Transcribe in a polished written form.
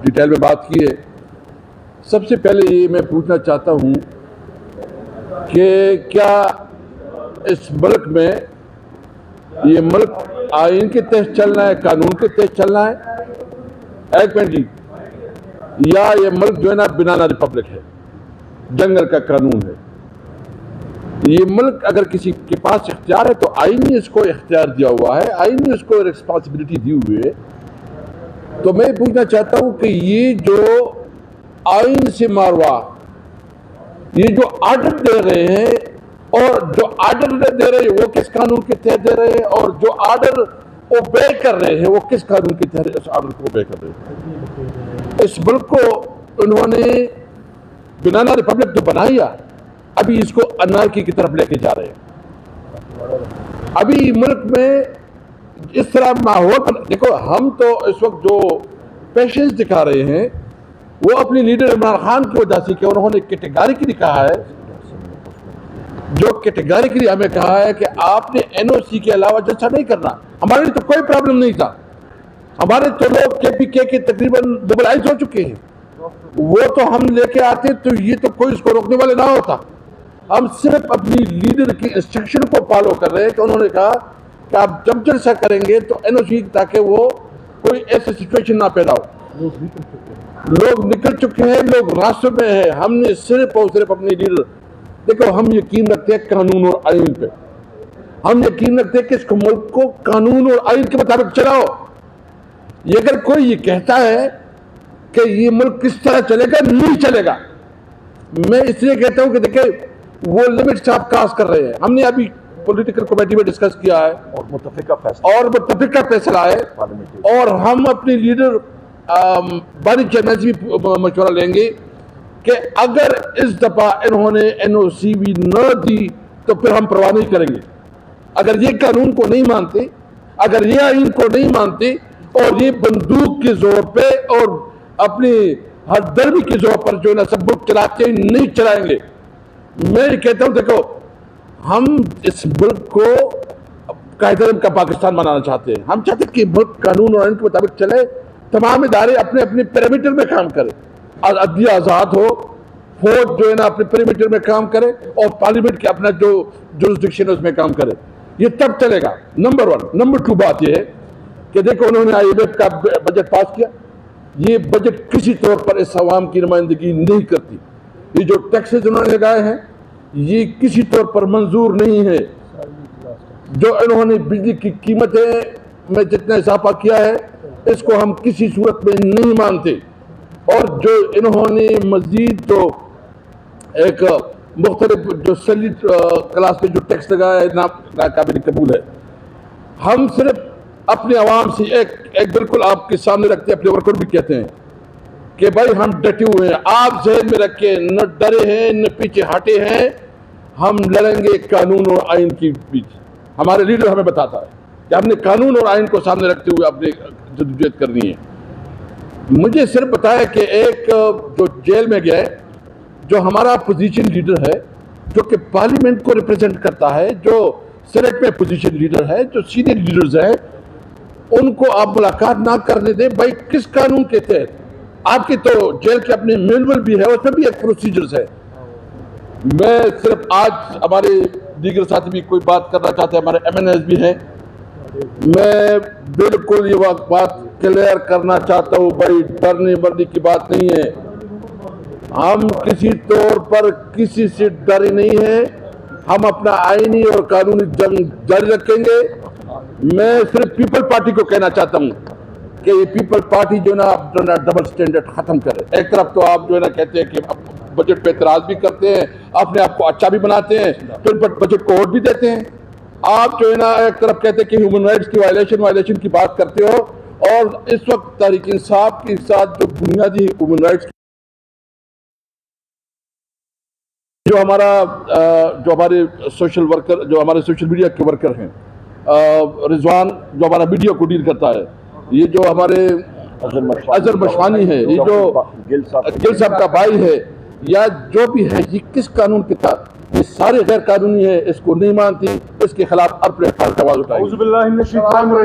Detail میں بات کی ہے. سب سے پہلے یہ میں پوچھنا چاہتا ہوں کہ کیا اس ملک میں یہ ملک آئین کے تحت چلنا ہے, قانون کے تحت چلنا ہے, ایک منٹ جی, یا یہ ملک جو ہے نا بنانا ریپبلک ہے, جنگل کا قانون ہے. یہ ملک اگر کسی کے پاس اختیار ہے تو آئین نے اس کو اختیار دیا ہوا ہے, آئین نے اس کو رسپانسبلٹی دی ہوئی ہے. تو میں پوچھنا چاہتا ہوں کہ یہ جو آئین سے ماروا, یہ جو آرڈر دے رہے ہیں, اور جو آرڈر دے رہے ہیں وہ کس قانون کے تحت دے رہے ہیں, اور جو آرڈر اوبے کر رہے ہیں وہ کس قانون کے تحت اس آرڈر کو اوبے کر رہے ہیں. اس ملک کو انہوں نے بنانا ریپبلک تو بنایا, ابھی اس کو انارکی کی طرف لے کے جا رہے ہیں. ابھی ملک میں اس طرح ماحول, دیکھو ہم تو اس وقت جو پیشنس دکھا رہے ہیں وہ اپنی لیڈر عمران خان کی وجہ سے, کہ انہوں نے کیٹیگریکلی کہا ہے, جو کیٹیگریکلی ہمیں کہا ہے کہ آپ نے این او سی کے علاوہ جلسہ نہیں کرنا. ہمارے لیے تو کوئی پرابلم نہیں تھا, ہمارے تو لوگ کے پی کے تقریباً موبلائز ہو چکے ہیں, وہ تو ہم لے کے آتے تو یہ تو کوئی اس کو روکنے والے نہ ہوتا. ہم صرف اپنی لیڈر کی انسٹرکشن کو فالو کر رہے ہیں کہ انہوں نے کہا کہ آپ جب جلسہ کریں گے تو این او سی, تاکہ وہ کوئی ایسی سچویشن نہ پیدا ہو. لوگ نکل چکے ہیں, لوگ راستوں میں ہیں. ہم نے صرف اور صرف اپنی لیڈر, دیکھو ہم یقین رکھتے ہیں قانون اور آئین پہ, ہم یقین رکھتے ہیں کہ اس ملک کو قانون اور آئین کے مطابق چلاؤ. یہ اگر کوئی یہ کہتا ہے کہ یہ ملک کس طرح چلے گا, نہیں چلے گا. میں اس لیے کہتا ہوں کہ دیکھیں وہ لمٹس آپ کراس کر رہے ہیں. ہم نے ابھی پولیٹیکل کمیٹی میں ڈسکس کیا ہے اور متفقہ فیصلہ ہے, اور ہم اپنی لیڈر بانی چیئرمین سے بھی مشورہ لیں گے کہ اگر اس دفعہ انہوں نے این او سی بھی نہ دی تو پھر ہم پرواہ نہیں کریں گے. اگر یہ قانون کو نہیں مانتے, اگر یہ آئین کو نہیں مانتے, اور یہ بندوق کے زور پہ اور اپنی ہر درمی کے زور پر جو ہے نا سب ملک چلاتے ہیں, نہیں چلائیں گے. میں کہتا ہوں دیکھو ہم اس ملک کو قائد اعظم کا پاکستان بنانا چاہتے ہیں. ہم چاہتے ہیں کہ ملک قانون اور آئین کے مطابق چلے, تمام ادارے اپنے اپنے پیرامیٹر میں کام کریں, عدلیہ آزاد ہو, فوج جو ہے نا اپنے پیرامیٹر میں کام کرے, اور پارلیمنٹ کے اپنا جو جورسڈکشن ہے اس میں کام کرے. یہ تب چلے گا, نمبر 1. نمبر 2 بات یہ ہے کہ دیکھو انہوں نے آئی ایم ایف کا بجٹ پاس کیا. یہ بجٹ کسی طور پر اس عوام کی نمائندگی نہیں کرتی. یہ جو ٹیکسز انہوں نے لگائے ہیں یہ کسی طور پر منظور نہیں ہے. جو انہوں نے بجلی کی قیمتیں میں جتنا اضافہ کیا ہے اس کو ہم کسی صورت میں نہیں مانتے. اور جو انہوں نے مزید تو ایک مختلف جو سیلیٹ کلاس پہ جو ٹیکس لگایا ہے نا قابل قبول ہے. ہم صرف اپنے عوام سے ایک بالکل آپ کے سامنے رکھتے ہیں, اپنے ورکر بھی کہتے ہیں کہ بھائی ہم ڈٹے ہوئے ہیں. آپ ذہن میں رکھیں, نہ ڈرے ہیں نہ پیچھے ہٹے ہیں, ہم لڑیں گے قانون اور آئین کے بیچ. ہمارے لیڈر ہمیں بتاتا ہے کہ ہم نے قانون اور آئین کو سامنے رکھتے ہوئے اپنی جدوجہد کرنی ہے. مجھے صرف بتایا کہ ایک جو جیل میں گیا ہے, جو ہمارا اپوزیشن لیڈر ہے, جو کہ پارلیمنٹ کو ریپرزینٹ کرتا ہے, جو سینٹ میں اپوزیشن لیڈر ہے, جو سینئر لیڈرز ہیں, ان کو آپ ملاقات نہ کرنے دیں. بھائی کس قانون کے تحت؟ آپ کی تو جیل کے اپنے مینول بھی ہے, اس میں بھی ایک پروسیجرز ہے. میں صرف آج ہمارے دیگر ساتھی بھی کوئی بات کرنا چاہتے ہیں, ہمارے ایم این ایز بھی ہیں, میں بالکل یہ بات کلیئر کرنا چاہتا ہوں, بھائی ڈرنے مرنے کی بات نہیں ہے. ہم کسی طور پر کسی سے ڈرے نہیں ہیں. ہم اپنا آئینی اور قانونی جنگ جاری رکھیں گے. میں صرف پیپل پارٹی کو کہنا چاہتا ہوں کہ یہ پیپل پارٹی جو نا ڈبل سٹینڈرڈ ختم کرے. ایک طرف تو آپ جو ہے نا کہتے ہیں کہ بجٹ پہ اعتراض بھی کرتے ہیں, اپنے آپ کو اچھا بھی بناتے ہیں, پھر بجٹ کو ووٹ بھی دیتے ہیں. آپ جو ہے نا ایک طرف کہتے ہیں کہ ہیومن رائٹس کی وائلیشن کی بات کرتے ہو, اور اس وقت تحریک انصاف کے ساتھ جو بنیادی ہیومن رائٹس جو ہمارے سوشل ورکر, جو ہمارے سوشل میڈیا کے ورکر ہیں, رضوان جو ہمارا میڈیا کو ڈیل کرتا ہے, یہ جو ہمارے اظہر مشوانی ہے, یہ جو گل صاحب کا بھائی ہے, یا جو بھی ہے, یہ کس قانون کے تحت؟ یہ سارے غیر قانونی ہے, اس کو نہیں مانتی, اس کے خلاف اپنے آواز اٹھائیں.